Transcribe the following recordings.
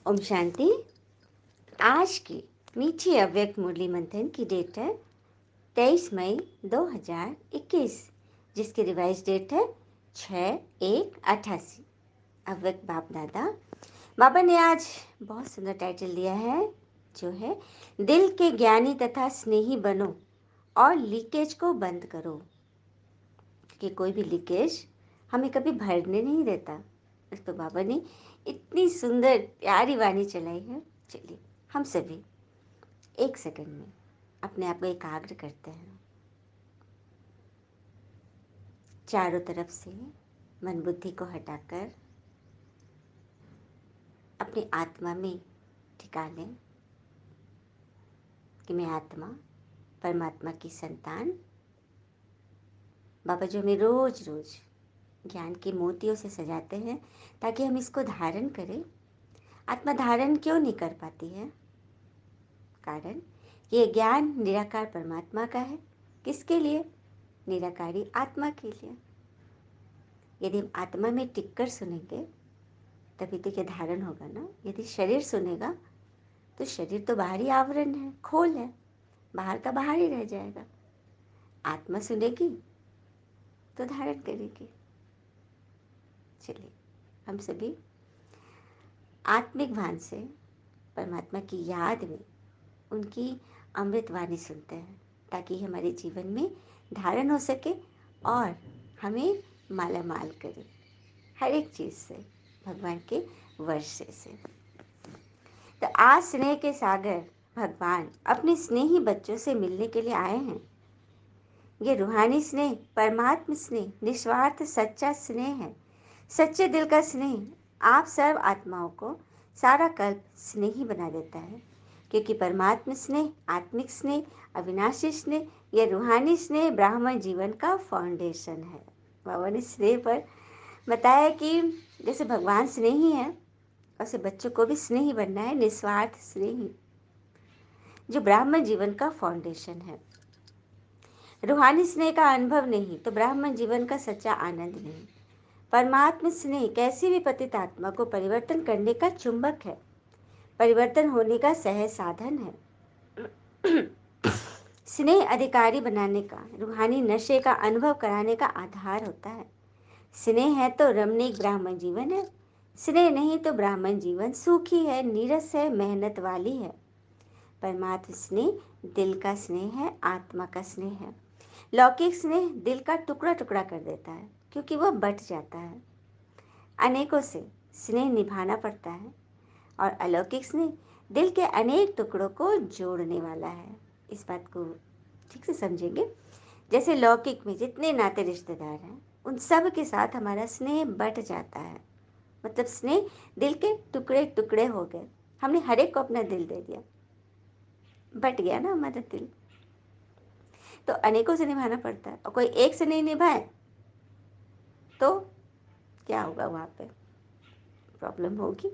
ओम शांति। आज की मीठी अव्यक्त मुरली मंथन की डेट है 23 मई 2021, जिसकी रिवाइज डेट है 6/1/88। अव्यक्त बाप दादा बाबा ने आज बहुत सुंदर टाइटल दिया है, जो है दिल के ज्ञानी तथा स्नेही बनो और लीकेज को बंद करो। कि कोई भी लीकेज हमें कभी भरने नहीं देता। तो बाबा ने इतनी सुंदर प्यारी वाणी चलाई है। चलिए हम सभी 1 सेकंड में अपने आप को एकाग्र करते हैं। चारों तरफ से मन बुद्धि को हटाकर अपनी आत्मा में ठिका लें कि मैं आत्मा परमात्मा की संतान। बाबा जो हमें रोज रोज ज्ञान के मोतियों से सजाते हैं ताकि हम इसको धारण करें। आत्मा धारण क्यों नहीं कर पाती है? कारण ये ज्ञान निराकार परमात्मा का है। किसके लिए? निराकारी आत्मा के लिए। यदि हम आत्मा में टिककर सुनेंगे तभी तो ये धारण होगा ना। यदि शरीर सुनेगा तो शरीर तो बाहरी आवरण है, खोल है, बाहर का बाहर ही रह जाएगा। आत्मा सुनेगी तो धारण करेगी। चलिए हम सभी आत्मिक भान से परमात्मा की याद में उनकी अमृत वाणी सुनते हैं ताकि हमारे जीवन में धारण हो सके और हमें माला माल करे हर एक चीज़ से, भगवान के वर्षे से। तो आज स्नेह के सागर भगवान अपने स्नेही बच्चों से मिलने के लिए आए हैं। ये रूहानी स्नेह, परमात्म स्नेह, निस्वार्थ सच्चा स्नेह है। सच्चे दिल का स्नेह आप सर्व आत्माओं को सारा कल्प स्नेही बना देता है, क्योंकि परमात्म स्नेह, आत्मिक स्नेह, अविनाशी स्नेह, यह रूहानी स्नेह ब्राह्मण जीवन का फाउंडेशन है। बाबा ने स्नेह पर बताया कि जैसे भगवान स्नेही है, वैसे बच्चों को भी स्नेही बनना है, निस्वार्थ स्नेही, जो ब्राह्मण जीवन का फाउंडेशन है। रूहानी स्नेह का अनुभव नहीं तो ब्राह्मण जीवन का सच्चा आनंद नहीं। परमात्म स्नेह कैसी भी पतित आत्मा को परिवर्तन करने का चुंबक है, परिवर्तन होने का सहज साधन है। स्नेह अधिकारी बनाने का, रूहानी नशे का अनुभव कराने का आधार होता है। स्नेह है तो रमणीक ब्राह्मण जीवन है, स्नेह नहीं तो ब्राह्मण जीवन सूखी है, नीरस है, मेहनत वाली है। परमात्म स्नेह दिल का स्नेह है, आत्मा का स्नेह है। लौकिक स्नेह दिल का टुकड़ा टुकड़ा कर देता है क्योंकि वह बट जाता है। अनेकों से स्नेह निभाना पड़ता है और अलौकिक स्नेह दिल के अनेक टुकड़ों को जोड़ने वाला है। इस बात को ठीक से समझेंगे। जैसे लौकिक में जितने नाते रिश्तेदार हैं उन सब के साथ हमारा स्नेह बट जाता है, मतलब स्नेह दिल के टुकड़े टुकड़े हो गए। हमने हर एक को अपना दिल दे दिया, बट गया ना हमारा दिल। तो अनेकों से निभाना पड़ता है और कोई एक से नहीं निभाए तो क्या होगा? वहाँ पे प्रॉब्लम होगी।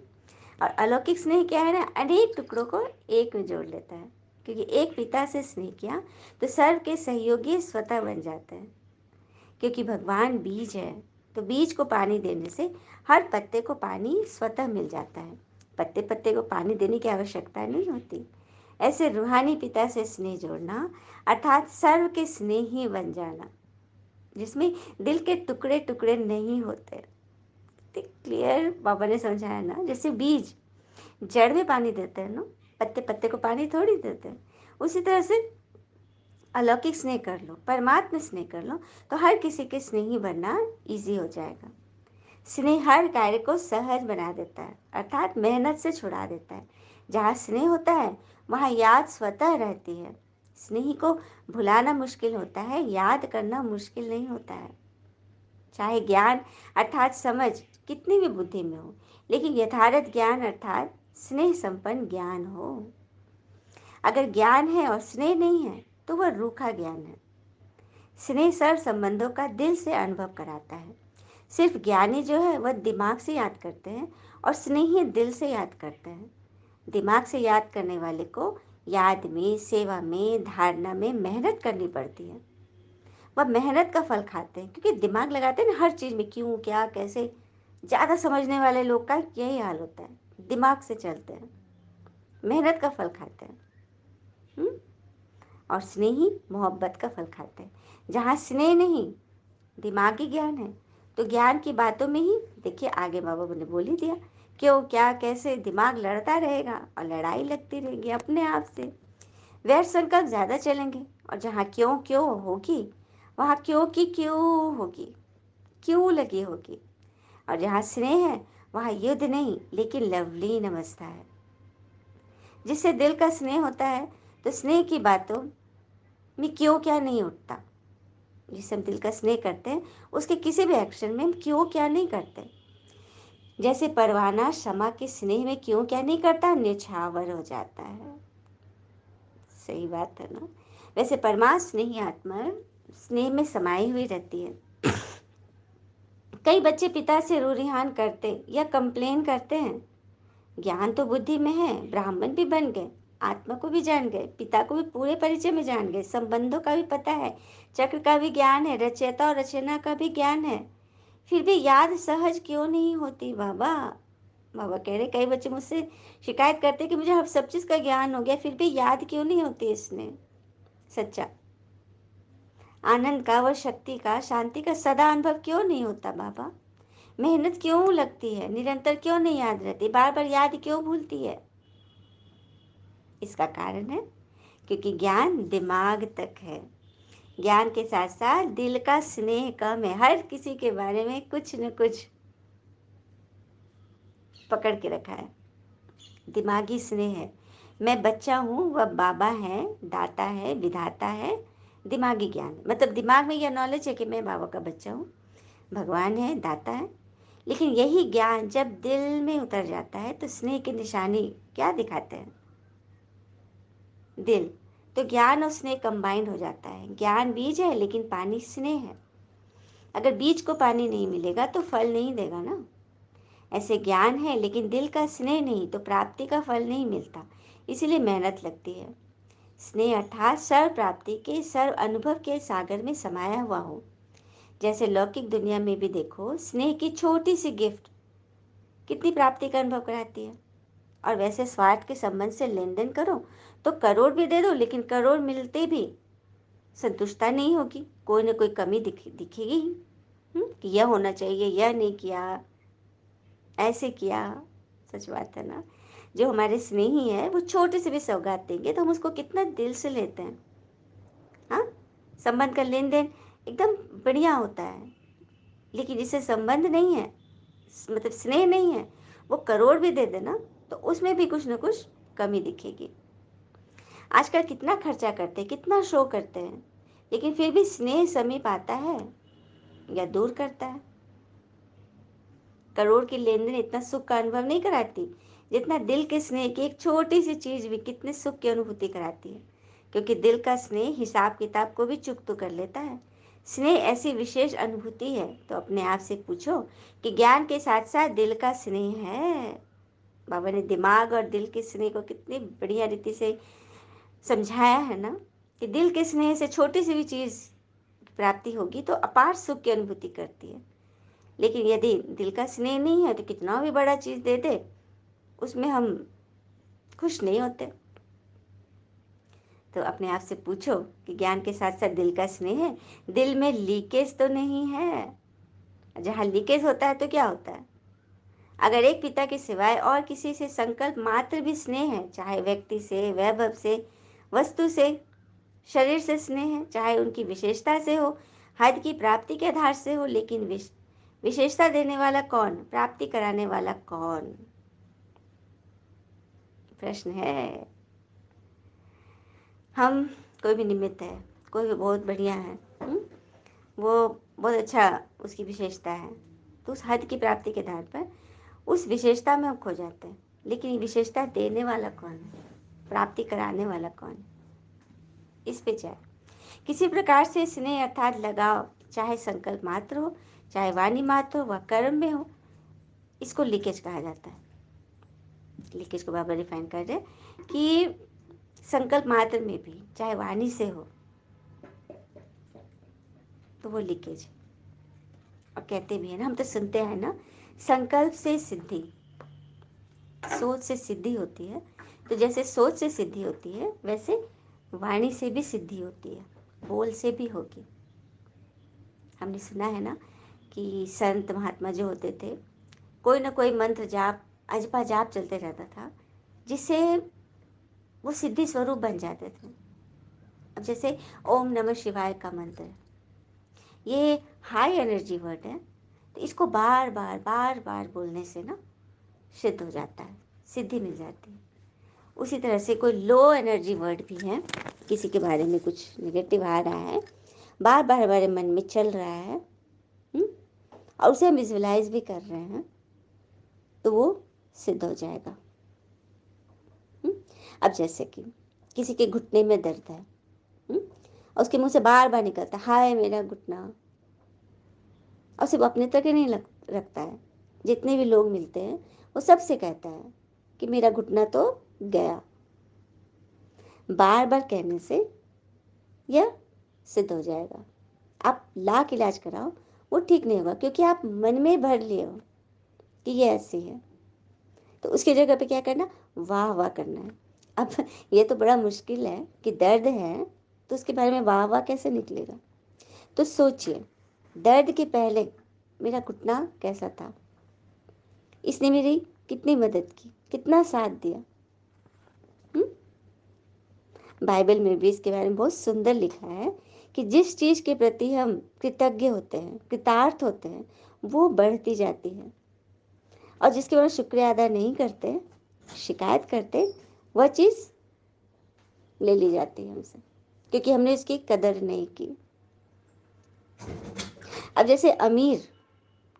और अलौकिक स्नेह क्या है ना, अनेक टुकड़ों को एक में जोड़ लेता है, क्योंकि एक पिता से स्नेह किया तो सर्व के सहयोगी स्वतः बन जाते हैं। क्योंकि भगवान बीज है तो बीज को पानी देने से हर पत्ते को पानी स्वतः मिल जाता है, पत्ते पत्ते को पानी देने की आवश्यकता नहीं होती। ऐसे रूहानी पिता से स्नेह जोड़ना अर्थात सर्व के स्नेही बन जाना, जिसमें दिल के टुकड़े टुकड़े नहीं होते। क्लियर बाबा ने समझाया ना। जैसे बीज जड़ में पानी देते हैं ना, पत्ते पत्ते को पानी थोड़ी देते हैं। उसी तरह से अलौकिक स्नेह कर लो, परमात्मा स्नेह कर लो तो हर किसी के स्नेही बनना इजी हो जाएगा। स्नेह हर कार्य को सहज बना देता है, अर्थात मेहनत से छुड़ा देता है। जहाँ स्नेह होता है वहाँ याद स्वतः रहती है। स्नेही को भुलाना मुश्किल होता है, याद करना मुश्किल नहीं होता है। चाहे ज्ञान अर्थात समझ कितनी भी बुद्धि में हो, लेकिन यथार्थ ज्ञान अर्थात स्नेह संपन्न ज्ञान हो। अगर ज्ञान है और स्नेह नहीं है तो वह रूखा ज्ञान है। स्नेह सर्व संबंधों का दिल से अनुभव कराता है। सिर्फ ज्ञानी जो है वह दिमाग से याद करते हैं और स्नेही दिल से याद करते हैं। दिमाग से याद करने वाले को याद में, सेवा में, धारणा में मेहनत करनी पड़ती है। वह मेहनत का फल खाते हैं, क्योंकि दिमाग लगाते हैं ना हर चीज़ में, क्यों, क्या, कैसे, ज़्यादा समझने वाले लोग का यही हाल होता है, दिमाग से चलते हैं, मेहनत का फल खाते हैं। हुँ? और स्नेही मोहब्बत का फल खाते हैं। जहाँ स्नेह नहीं, दिमागी ज्ञान है, तो ज्ञान की बातों में ही देखिए आगे माँ बाप ने बोल ही दिया, क्यों क्या कैसे दिमाग लड़ता रहेगा और लड़ाई लगती रहेगी अपने आप से। वैर संकल्प ज़्यादा चलेंगे और जहाँ क्यों क्यों होगी वहाँ क्यों की क्यों होगी, क्यों लगी होगी। और जहाँ स्नेह है वहाँ युद्ध नहीं लेकिन लवली नमस्ता है। जिससे दिल का स्नेह होता है तो स्नेह की बातों में क्यों क्या नहीं उठता। जिसे हम दिल का स्नेह करते हैं उसके किसी भी एक्शन में हम क्यों क्या नहीं करते। जैसे परवाना शमा के स्नेह में क्यों क्या नहीं करता, न्यौछावर हो जाता है। सही बात है ना। वैसे परमात्मा स्नेही आत्मा स्नेह में समाई हुई रहती है। कई बच्चे पिता से रूरिहान करते या कंप्लेन करते हैं। ज्ञान तो बुद्धि में है, ब्राह्मण भी बन गए, आत्मा को भी जान गए, पिता को भी पूरे परिचय में जान गए, संबंधों का भी पता है, चक्र का भी ज्ञान है, रचयिता और रचना का भी ज्ञान है। फिर भी याद सहज क्यों नहीं होती बाबा। बाबा कह रहे कई बच्चे मुझसे शिकायत करते कि मुझे अब सब चीज़ का ज्ञान हो गया फिर भी याद क्यों नहीं होती इसने। सच्चा आनंद का व शक्ति का शांति का सदा अनुभव क्यों नहीं होता बाबा। मेहनत क्यों लगती है, निरंतर क्यों नहीं याद रहती, बार बार याद क्यों भूलती है। इसका कारण है क्योंकि ज्ञान दिमाग तक है, ज्ञान के साथ साथ दिल का स्नेह कम है। हर किसी के बारे में कुछ न कुछ पकड़ के रखा है। दिमागी स्नेह है, मैं बच्चा हूँ, वह बाबा है, दाता है, विधाता है। दिमागी ज्ञान मतलब दिमाग में यह नॉलेज है कि मैं बाबा का बच्चा हूँ, भगवान है, दाता है। लेकिन यही ज्ञान जब दिल में उतर जाता है तो स्नेह की निशानी क्या दिखाते हैं, दिल। तो ज्ञान और स्नेह कंबाइंड हो जाता है। ज्ञान बीज है लेकिन पानी स्नेह है। अगर बीज को पानी नहीं मिलेगा तो फल नहीं देगा ना। ऐसे ज्ञान है लेकिन दिल का स्नेह नहीं तो प्राप्ति का फल नहीं मिलता, इसीलिए मेहनत लगती है। स्नेह अर्थात सर्व प्राप्ति के सर्व अनुभव के सागर में समाया हुआ हो। जैसे लौकिक दुनिया में भी देखो स्नेह की छोटी सी गिफ्ट कितनी प्राप्ति का अनुभव कराती है। और वैसे स्वार्थ के संबंध से लेन देन करो तो करोड़ भी दे दो लेकिन करोड़ मिलते भी संतुष्टता नहीं होगी, कोई ना कोई कमी दिखेगी ही। कि यह होना चाहिए, यह नहीं किया, ऐसे किया। सच बात है ना। जो हमारे स्नेही है वो छोटे से भी सौगात देंगे तो हम उसको कितना दिल से लेते हैं। हाँ, संबंध का लेन देन एकदम बढ़िया होता है। लेकिन जिससे संबंध नहीं है, मतलब स्नेह नहीं है, वो करोड़ भी दे देना तो उसमें भी कुछ ना कुछ कमी दिखेगी। आजकल कितना खर्चा करते हैं, कितना शो करते हैं, लेकिन फिर भी स्नेह समीप आता है या दूर करता है। करोड़ की लेन देन इतना सुख का अनुभव नहीं कराती जितना दिल के स्नेह की एक छोटी सी चीज भी कितने सुख की अनुभूति कराती है। क्योंकि दिल का स्नेह हिसाब किताब को भी चुकता कर लेता है। स्नेह ऐसी विशेष अनुभूति है तो अपने आप से पूछो कि ज्ञान के साथ साथ दिल का स्नेह है। बाबा ने दिमाग और दिल के स्नेह को कितनी बढ़िया रीति से समझाया है ना, कि दिल के स्नेह से छोटी सी भी चीज प्राप्ति होगी तो अपार सुख की अनुभूति करती है। लेकिन यदि दिल का स्नेह नहीं है तो कितना भी बड़ा चीज दे दे उसमें हम खुश नहीं होते। तो अपने आप से पूछो कि ज्ञान के साथ साथ दिल का स्नेह है, दिल में लीकेज तो नहीं है। जहाँ लीकेज होता है तो क्या होता है, अगर एक पिता के सिवाय और किसी से संकल्प मात्र भी स्नेह है, चाहे व्यक्ति से, वैभव से, वस्तु से, शरीर से स्नेह है, चाहे उनकी विशेषता से हो, हद की प्राप्ति के आधार से हो, लेकिन विशेषता देने वाला कौन, प्राप्ति कराने वाला कौन, प्रश्न है। हम कोई भी निमित्त है, कोई भी बहुत बढ़िया है, वो बहुत अच्छा उसकी विशेषता है, तो उस हद की प्राप्ति के आधार पर उस विशेषता में हम खो जाते हैं। लेकिन ये विशेषता देने वाला कौन है, प्राप्ति कराने वाला कौन है, इस पे चाहे किसी प्रकार से स्नेह अर्थात लगाव, चाहे संकल्प मात्र हो, चाहे वाणी मात्र हो, वह कर्म में हो, इसको लीकेज कहा जाता है। लीकेज को बाबा डिफाइन कर रहे कि संकल्प मात्र में भी चाहे वाणी से हो तो वो लीकेज। और कहते भी है ना, हम तो सुनते हैं ना, संकल्प से सिद्धि, सोच से सिद्धि होती है। तो जैसे सोच से सिद्धि होती है, वैसे वाणी से भी सिद्धि होती है, बोल से भी होगी। हमने सुना है ना कि संत महात्मा जो होते थे, कोई ना कोई मंत्र जाप अजपा जाप चलते रहता था, जिससे वो सिद्धि स्वरूप बन जाते थे। अब जैसे ओम नमः शिवाय का मंत्र, ये हाई एनर्जी वर्ड है, तो इसको बार बार बार बार बोलने से ना सिद्ध हो जाता है, सिद्धि मिल जाती है। उसी तरह से कोई लो एनर्जी वर्ड भी है, किसी के बारे में कुछ नेगेटिव आ रहा है, बार बार हमारे मन में चल रहा है, और उसे हम विजुअलाइज भी कर रहे हैं, तो वो सिद्ध हो जाएगा। अब जैसे कि किसी के घुटने में दर्द है, और उसके मुंह से बार बार निकलता है हाय मेरा घुटना, और सिर्फ अपने तक ही नहीं रखता है, जितने भी लोग मिलते हैं वो सबसे कहता है कि मेरा घुटना तो गया। बार बार कहने से यह सिद्ध हो जाएगा। आप लाख इलाज कराओ, वो ठीक नहीं होगा, क्योंकि आप मन में भर लिए हो कि ये ऐसी है। तो उसकी जगह पे क्या करना, वाह वाह करना है। अब ये तो बड़ा मुश्किल है कि दर्द है तो उसके बारे में वाह वाह कैसे निकलेगा। तो सोचिए, दर्द के पहले मेरा घुटना कैसा था, इसने मेरी कितनी मदद की, कितना साथ दिया। बाइबल में भी इसके बारे में बहुत सुंदर लिखा है कि जिस चीज़ के प्रति हम कृतज्ञ होते हैं, कृतार्थ होते हैं, वो बढ़ती जाती है, और जिसके बारे में शुक्रिया अदा नहीं करते, शिकायत करते, वह चीज़ ले ली जाती है हमसे, क्योंकि हमने इसकी कदर नहीं की। अब जैसे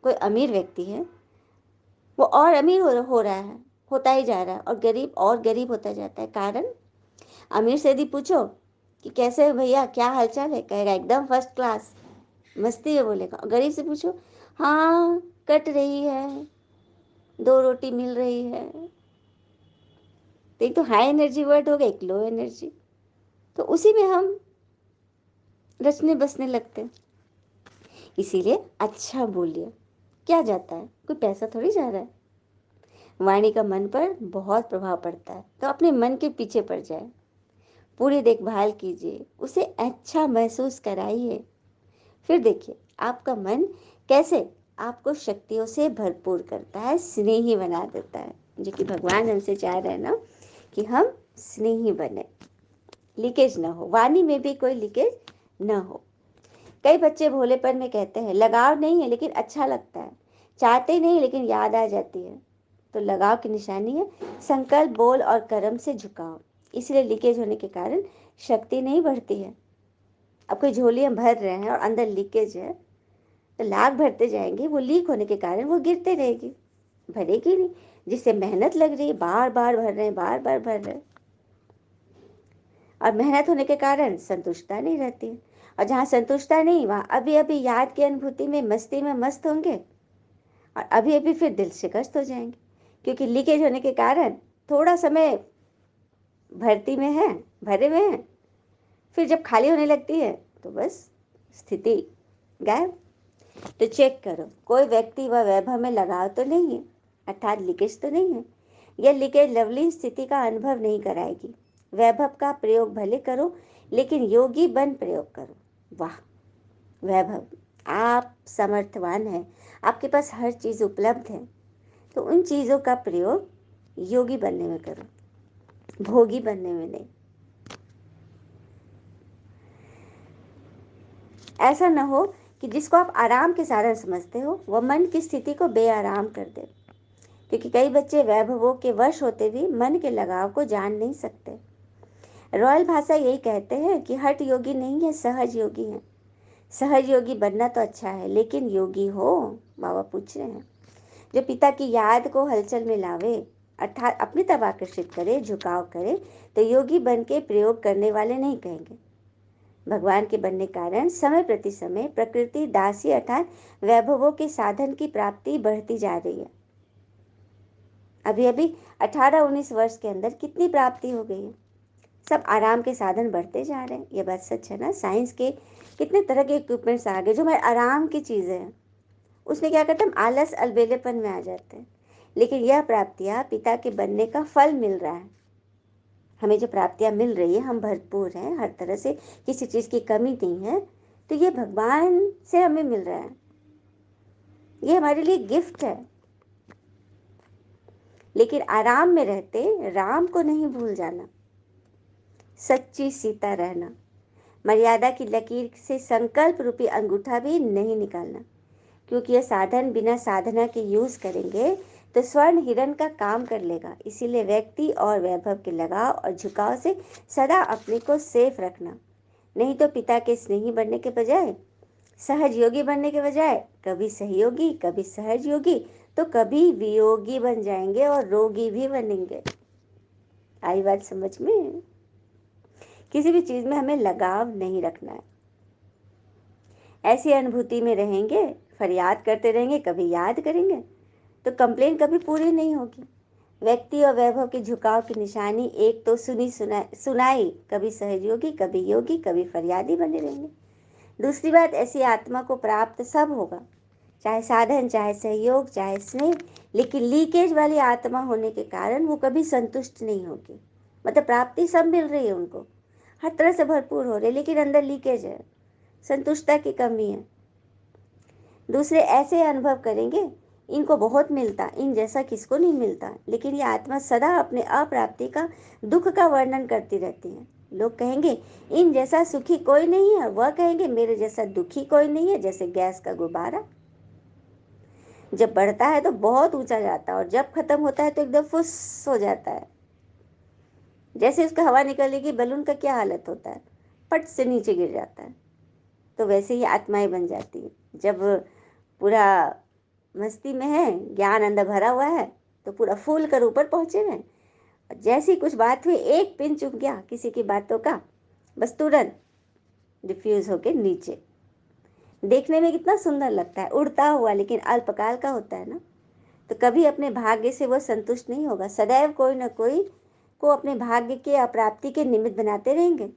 कोई अमीर व्यक्ति है, वो और अमीर हो रहा है, होता ही जा रहा है, और गरीब और गरीब होता जाता है। कारण, अमीर से यदि पूछो कि कैसे है भैया, क्या हालचाल है, कहेगा एकदम फर्स्ट क्लास, मस्ती है बोलेगा। और गरीब से पूछो, हाँ कट रही है, 2 रोटी मिल रही है। तो एक तो हाई एनर्जी वर्ड हो गया, एक लो एनर्जी, तो उसी में हम रचने बसने लगते हैं। इसीलिए अच्छा बोलिए, क्या जाता है, कोई पैसा थोड़ी जा रहा है। वाणी का मन पर बहुत प्रभाव पड़ता है, तो अपने मन के पीछे पड़ जाए, पूरी देखभाल कीजिए, उसे अच्छा महसूस कराइए। फिर देखिए आपका मन कैसे आपको शक्तियों से भरपूर करता है, स्नेही बना देता है, जो कि भगवान हमसे चाह रहे हैं ना कि हम स्नेही बने, लीकेज ना हो, वाणी में भी कोई लीकेज ना हो। कई बच्चे भोलेपन में कहते हैं लगाव नहीं है लेकिन अच्छा लगता है, चाहते नहीं लेकिन याद आ जाती है। तो लगाव की निशानी है संकल्प, बोल और कर्म से झुकाव, इसलिए लीकेज होने के कारण शक्ति नहीं बढ़ती है। अब कोई झोली हम भर रहे हैं और अंदर लीकेज है, तो लाख भरते जाएंगे, वो लीक होने के कारण वो गिरते रहेगी, भरेगी नहीं। जिससे मेहनत लग रही है, बार बार भर रहे हैं, बार बार भर रहे हैं, और मेहनत होने के कारण संतुष्टता नहीं रहती है, और जहाँ संतुष्टता नहीं, वहाँ अभी अभी याद की अनुभूति में मस्ती में मस्त होंगे, और अभी अभी फिर दिल शिकस्त हो जाएंगे, क्योंकि लीकेज होने के कारण थोड़ा समय भर्ती में है, भरे हुए हैं, फिर जब खाली होने लगती है तो बस स्थिति गायब। तो चेक करो, कोई व्यक्ति व वैभव में लगाव तो नहीं है, अर्थात लीकेज तो नहीं है। यह लीकेज लवली स्थिति का अनुभव नहीं कराएगी। वैभव का प्रयोग भले करो, लेकिन योगी बन प्रयोग करो। वाह वैभव, आप समर्थवान हैं, आपके पास हर चीज़ उपलब्ध है, तो उन चीज़ों का प्रयोग योगी बनने में करो, भोगी बनने में नहीं। ऐसा न हो कि जिसको आप आराम के साधन समझते हो वह मन की स्थिति को बेआराम कर दे, क्योंकि कई बच्चे वैभवों के वश होते भी मन के लगाव को जान नहीं सकते। रॉयल भाषा यही कहते हैं कि हठ योगी नहीं है, सहज योगी है। सहज योगी बनना तो अच्छा है, लेकिन योगी हो, बाबा पूछ रहे हैं, जो पिता की याद को हलचल में लावे, अर्थात अपनी तरफ आकर्षित करे, झुकाव करे, तो योगी बन के प्रयोग करने वाले नहीं कहेंगे। भगवान के बनने कारण समय प्रति समय प्रकृति दासी अर्थात वैभवों के साधन की प्राप्ति बढ़ती जा रही है। अभी अभी 18-19 वर्ष के अंदर कितनी प्राप्ति हो गई है, सब आराम के साधन बढ़ते जा रहे हैं। ये बात सच है ना, साइंस के कितने तरह के इक्विपमेंट्स आ गए जो हमारे आराम की चीज़ें हैं, उसमें क्या करते हैं, हम आलस अलबेलेपन में आ जाते हैं। लेकिन यह प्राप्तियां पिता के बनने का फल मिल रहा है। हमें जो प्राप्तियां मिल रही है, हम भरपूर हैं, हर तरह से किसी चीज़ की कमी नहीं है, तो ये भगवान से हमें मिल रहा है, ये हमारे लिए गिफ्ट है। लेकिन आराम में रहते राम को नहीं भूल जाना, सच्ची सीता रहना, मर्यादा की लकीर से संकल्प रूपी अंगूठा भी नहीं निकालना, क्योंकि यह साधन बिना साधना के यूज करेंगे तो स्वर्ण हिरण का काम कर लेगा। इसीलिए व्यक्ति और वैभव के लगाव और झुकाव से सदा अपने को सेफ रखना, नहीं तो पिता के स्नेही बनने के बजाय, सहज योगी बनने के बजाय कभी सहयोगी, कभी सहज योगी, तो कभी वियोगी बन जाएंगे और रोगी भी बनेंगे। आई बात समझ में? किसी भी चीज में हमें लगाव नहीं रखना है। ऐसी अनुभूति में रहेंगे, फरियाद करते रहेंगे, कभी याद करेंगे तो कंप्लेन कभी पूरी नहीं होगी। व्यक्ति और वैभव के झुकाव की निशानी एक तो सुनाई, कभी सहयोगी, कभी योगी, कभी फरियादी बने रहेंगे। दूसरी बात, ऐसी आत्मा को प्राप्त सब होगा, चाहे साधन, चाहे सहयोग, चाहे स्नेह, लेकिन लीकेज वाली आत्मा होने के कारण वो कभी संतुष्ट नहीं होगी। मतलब प्राप्ति सब मिल रही है उनको, हर तरह से भरपूर हो रहे, लेकिन अंदर लीकेज है, संतुष्टता की कमी है। दूसरे ऐसे अनुभव करेंगे, इनको बहुत मिलता, इन जैसा किसको नहीं मिलता, लेकिन ये आत्मा सदा अपने अप्राप्ति का, दुख का वर्णन करती रहती है। लोग कहेंगे इन जैसा सुखी कोई नहीं है, वह कहेंगे मेरे जैसा दुखी कोई नहीं है, जैसे गैस का गुब्बारा जब बढ़ता है तो बहुत ऊंचा जाता है और जब खत्म होता है तो एकदम फुस हो जाता है। जैसे उसका हवा निकलेगी, बलून का क्या हालत होता है, पट से नीचे गिर जाता है। तो वैसे ही आत्माएं बन जाती है। जब पूरा मस्ती में है, ज्ञान अंदर भरा हुआ है, तो पूरा फूल कर ऊपर पहुंचे हैं। जैसी कुछ बात हुई, एक पिन चुभ गया किसी की बातों का, बस तुरंत डिफ्यूज होके नीचे। देखने में कितना सुंदर लगता है, उड़ता हुआ, लेकिन अल्पकाल का होता है ना। तो कभी अपने भाग्य से वो संतुष्ट नहीं होगा, सदैव कोई ना कोई को अपने भाग्य के अप्राप्ति के निमित्त बनाते रहेंगे।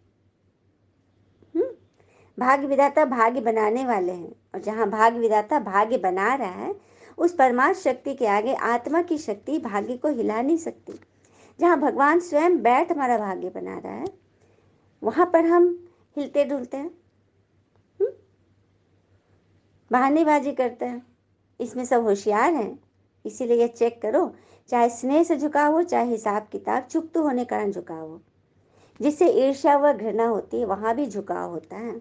भाग्य विधाता भाग्य बनाने वाले हैं, और जहाँ भाग्य विधाता भाग्य बना रहा है, उस परमात्म शक्ति के आगे आत्मा की शक्ति भाग्य को हिला नहीं सकती। जहाँ भगवान स्वयं बैठ हमारा भाग्य बना रहा है, वहाँ पर हम हिलते डुलते हैं, बहानेबाजी करते हैं। इसमें सब होशियार हैं, इसीलिए ये चेक करो, चाहे स्नेह से झुकाव हो, चाहे हिसाब किताब चुकतू होने कारण झुकाव हो। जिससे ईर्ष्या व घृणा होती है, वहाँ भी झुकाव होता है।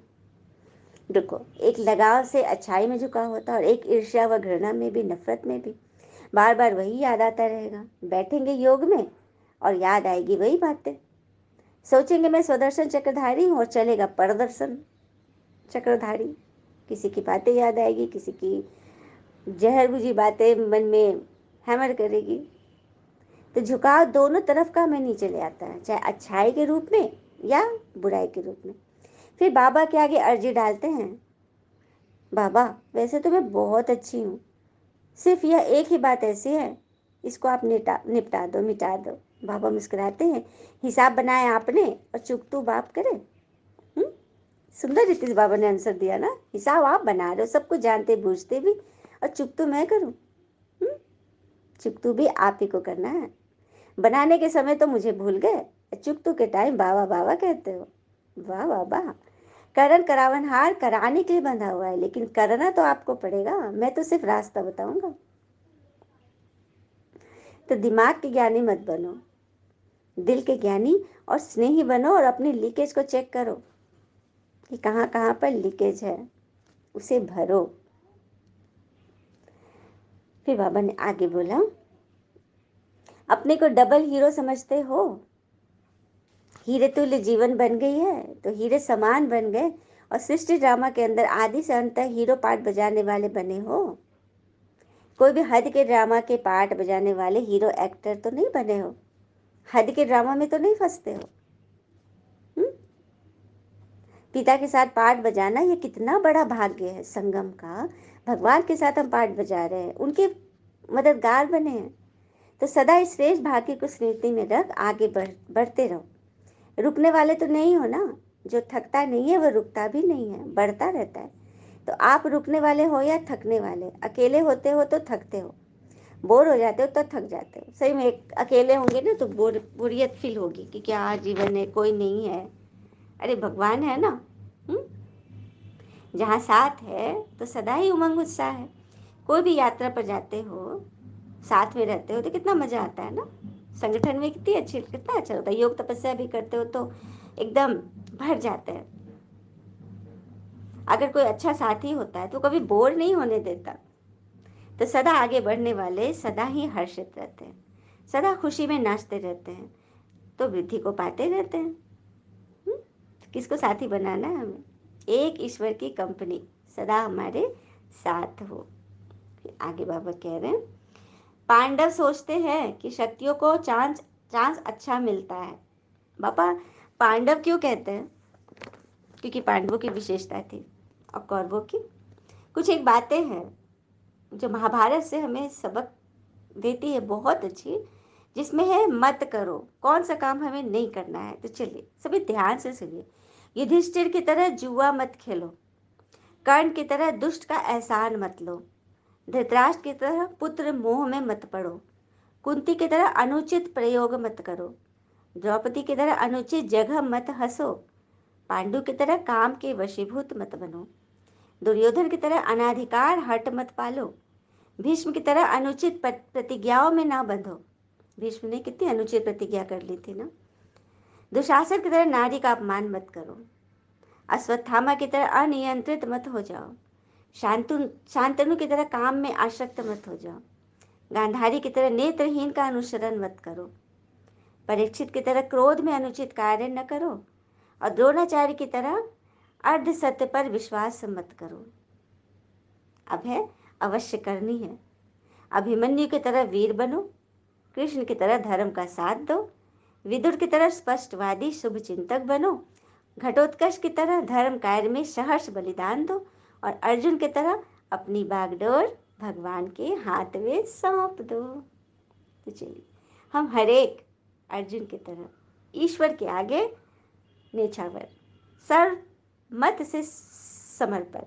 देखो, एक लगाव से अच्छाई में झुकाव होता है और एक ईर्ष्या व घृणा में भी, नफरत में भी। बार बार वही याद आता रहेगा। बैठेंगे योग में और याद आएगी वही बातें। सोचेंगे मैं स्वदर्शन चक्रधारी हूँ और चलेगा परदर्शन चक्रधारी। किसी की बातें याद आएगी, किसी की जहर बुझी बातें मन में हैमर करेगी। तो झुकाव दोनों तरफ का हमें नीचे ले आता है, चाहे अच्छाई के रूप में या बुराई के रूप में। फिर बाबा के आगे अर्जी डालते हैं, बाबा वैसे तो मैं बहुत अच्छी हूँ, सिर्फ यह एक ही बात ऐसी है, इसको आप निपटा दो, मिटा दो। बाबा मुस्कुराते हैं, हिसाब बनाए आपने और चुकतू बाप करे। सुंदर रीति से बाबा ने आंसर दिया ना, हिसाब आप बना रहे हो, सब कुछ जानते बूझते भी, और चुकतू मैं करूँ? चुकतू भी आप ही को करना है। बनाने के समय तो मुझे भूल गए, चुकतू के टाइम बाबा बाबा कहते हो। वाह वाह वाह। करण करावनहार कराने के लिए बंधा हुआ है, लेकिन करना तो आपको पड़ेगा, मैं तो सिर्फ रास्ता बताऊंगा। तो दिमाग के ज्ञानी मत बनो, दिल के ज्ञानी और स्नेही बनो, और अपनी लीकेज को चेक करो कि कहाँ कहाँ पर लीकेज है, उसे भरो। फिर बाबा ने आगे बोला, अपने को डबल हीरो समझते हो? हीरे तुल्य जीवन बन गई है तो हीरे समान बन गए, और सृष्टि ड्रामा के अंदर आदि से अंत तक हीरो पार्ट बजाने वाले बने हो। कोई भी हद के ड्रामा के पार्ट बजाने वाले हीरो एक्टर तो नहीं बने हो, हद के ड्रामा में तो नहीं फंसते हो। पिता के साथ पार्ट बजाना ये कितना बड़ा भाग्य है संगम का। भगवान के साथ हम पार्ट बजा रहे हैं, उनके मददगार बने हैं। तो सदा इस श्रेष्ठ भाग्य को स्मृति में रख आगे बढ़ते रहो। रुकने वाले तो नहीं हो ना, जो थकता नहीं है वह रुकता भी नहीं है, बढ़ता रहता है। तो आप रुकने वाले हो या थकने वाले, अकेले होते हो तो थकते हो, बोर हो जाते हो तो थक जाते हो। सही में एक अकेले होंगे ना तो बोरियत फील होगी कि क्या जीवन है, कोई नहीं है। अरे भगवान है ना। जहाँ साथ है तो सदा ही उमंग उत्साह है। कोई भी यात्रा पर जाते हो, साथ में रहते हो तो कितना मजा आता है ना। संगठन में कितना अच्छा होता है। योग तपस्या भी करते हो तो एकदम भर जाते हैं। अगर कोई अच्छा साथी होता है तो कभी बोर नहीं होने देता। तो सदा आगे बढ़ने वाले सदा ही हर्षित रहते हैं, सदा खुशी में नाचते रहते हैं, तो वृद्धि को पाते रहते हैं। किसको साथी बनाना है हमें? एक ईश्वर की कंपनी सदा हमारे साथ हो। आगे बाबा कह रहे हैं, पांडव सोचते हैं कि शक्तियों को चांस चांस अच्छा मिलता है। बाबा पांडव क्यों कहते हैं? क्योंकि पांडवों की विशेषता थी और कौरवों की कुछ एक बातें हैं जो महाभारत से हमें सबक देती है, बहुत अच्छी, जिसमें है मत करो, कौन सा काम हमें नहीं करना है। तो चलिए सभी ध्यान से सुनिए। युधिष्ठिर की तरह जुआ मत खेलो, कर्ण की तरह दुष्ट का एहसान मत लो, धृतराष्ट्र की तरह पुत्र मोह में मत पड़ो, कुंती की तरह अनुचित प्रयोग मत करो, द्रौपदी की तरह अनुचित जगह मत हंसो, पांडु की तरह काम के वशीभूत मत बनो, दुर्योधन की तरह अनाधिकार हट मत पालो, भीष्म की तरह अनुचित प्रतिज्ञाओं में ना बंधो। भीष्म ने कितनी अनुचित प्रतिज्ञा कर ली थी ना। दुशासन की तरह नारी का अपमान मत करो, अश्वत्थामा की तरह अनियंत्रित मत हो जाओ, शांतनु की तरह काम में आसक्त मत हो जाओ, गांधारी की तरह नेत्रहीन का अनुसरण मत करो, परीक्षित की तरह क्रोध में अनुचित कार्य न करो, और द्रोणाचार्य की तरह अर्ध सत्य पर विश्वास मत करो। अब है अवश्य करनी है। अभिमन्यु की तरह वीर बनो, कृष्ण की तरह धर्म का साथ दो, विदुर की तरह स्पष्टवादी शुभ चिंतक बनो, घटोत्कच की तरह धर्म कार्य में सहर्ष बलिदान दो, और अर्जुन की तरह अपनी बागडोर भगवान के हाथ में सौंप दो। तो चलिए हम हरेक अर्जुन की तरह ईश्वर के आगे नेछावर, सर्व मत से समर्पण।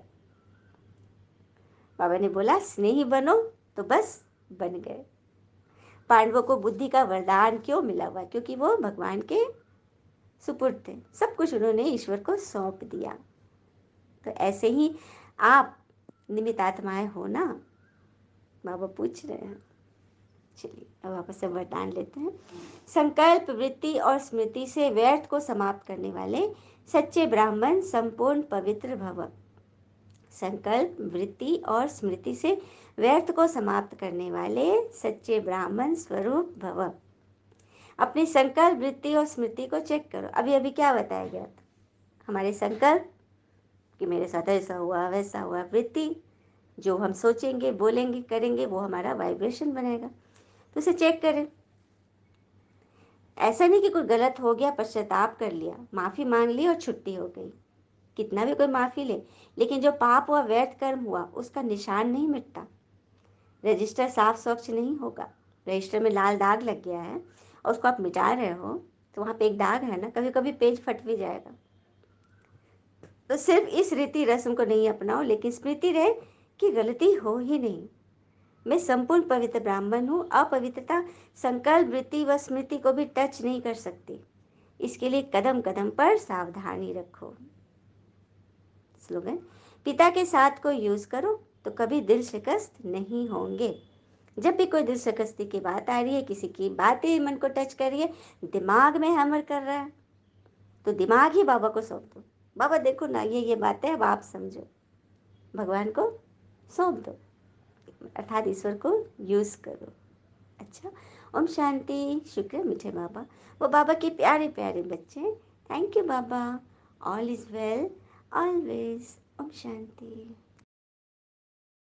बाबा ने बोला स्नेही बनो, तो बस बन गए। पांडवों को बुद्धि का वरदान क्यों मिला हुआ? क्योंकि वो भगवान के सुपुर्द थे, सब कुछ उन्होंने ईश्वर को सौंप दिया। तो ऐसे ही आप निमित्त आत्माएं हो ना, बाबा पूछ रहे हैं। चलिए अब वापस से वरदान लेते हैं। संकल्प वृत्ति और स्मृति से व्यर्थ को समाप्त करने वाले सच्चे ब्राह्मण संपूर्ण पवित्र भव। संकल्प वृत्ति और स्मृति से व्यर्थ को समाप्त करने वाले सच्चे ब्राह्मण स्वरूप भव। अपनी संकल्प वृत्ति और स्मृति को चेक करो। अभी अभी क्या बताया गया था? हमारे संकल्प कि मेरे साथ ऐसा हुआ वैसा हुआ, वृत्ति जो हम सोचेंगे बोलेंगे करेंगे वो हमारा वाइब्रेशन बनेगा। तो उसे चेक करें। ऐसा नहीं कि कोई गलत हो गया, पश्चाताप कर लिया, माफ़ी मांग ली और छुट्टी हो गई। कितना भी कोई माफ़ी ले, लेकिन जो पाप हुआ, व्यर्थ कर्म हुआ, उसका निशान नहीं मिटता। रजिस्टर साफ स्वच्छ नहीं होगा। रजिस्टर में लाल दाग लग गया है और उसको आप मिटा रहे हो तो वहाँ पे एक दाग है ना, कभी कभी पेज फट भी जाएगा। तो सिर्फ इस रीति रस्म को नहीं अपनाओ, लेकिन स्मृति रहे कि गलती हो ही नहीं। मैं संपूर्ण पवित्र ब्राह्मण हूँ। अपवित्रता संकल्प वृत्ति व स्मृति को भी टच नहीं कर सकती। इसके लिए कदम कदम पर सावधानी रखो। स्लोगन, पिता के साथ को यूज करो तो कभी दिल शिकस्त नहीं होंगे। जब भी कोई दिल शिकस्ती की बात आ रही है, किसी की बातें मन को टच कर रही है, दिमाग में हैमर कर रहा है, तो दिमाग ही बाबा को सौंप दो। बाबा देखो ना, ये बातें अब आप समझो, भगवान को सौंप दो, अर्थात ईश्वर को यूज करो। अच्छा, ओम शांति। शुक्र है मीठे बाबा, वो बाबा के प्यारे प्यारे बच्चे। थैंक यू बाबा। All is well always. ओम शांति।